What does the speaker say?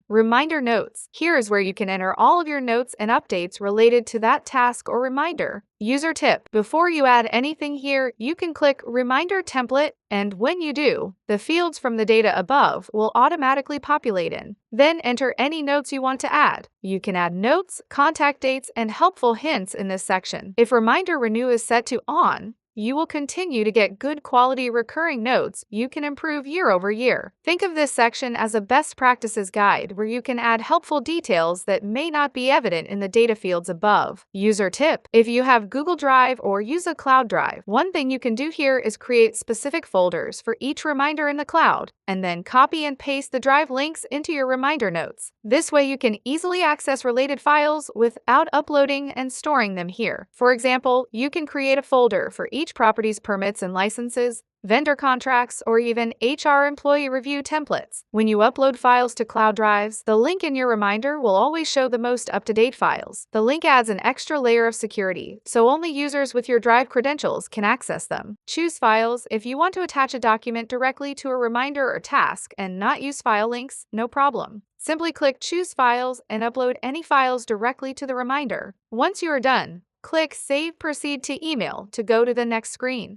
Reminder notes. Here is where you can enter all of your notes and updates related to that task or reminder. User tip. Before you add anything here, you can click Reminder Template, and when you do, the fields from the data above will automatically populate in. Then enter any notes you want to add. You can add notes, contact dates, and helpful hints in this section. If Reminder Renew is set to On, you will continue to get good quality recurring notes you can improve year over year. Think of this section as a best practices guide where you can add helpful details that may not be evident in the data fields above. User tip. If you have Google Drive or use a cloud drive, one thing you can do here is create specific folders for each reminder in the cloud, and then copy and paste the drive links into your reminder notes. This way you can easily access related files without uploading and storing them here. For example, you can create a folder for each property's permits and licenses, vendor contracts, or even HR employee review templates. When you upload files to cloud drives, the link in your reminder will always show the most up-to-date files. The link adds an extra layer of security, so only users with your Drive credentials can access them. Choose files. If you want to attach a document directly to a reminder or task and not use file links, no problem. Simply click Choose Files and upload any files directly to the reminder. Once you are done, click Save Proceed to Email to go to the next screen.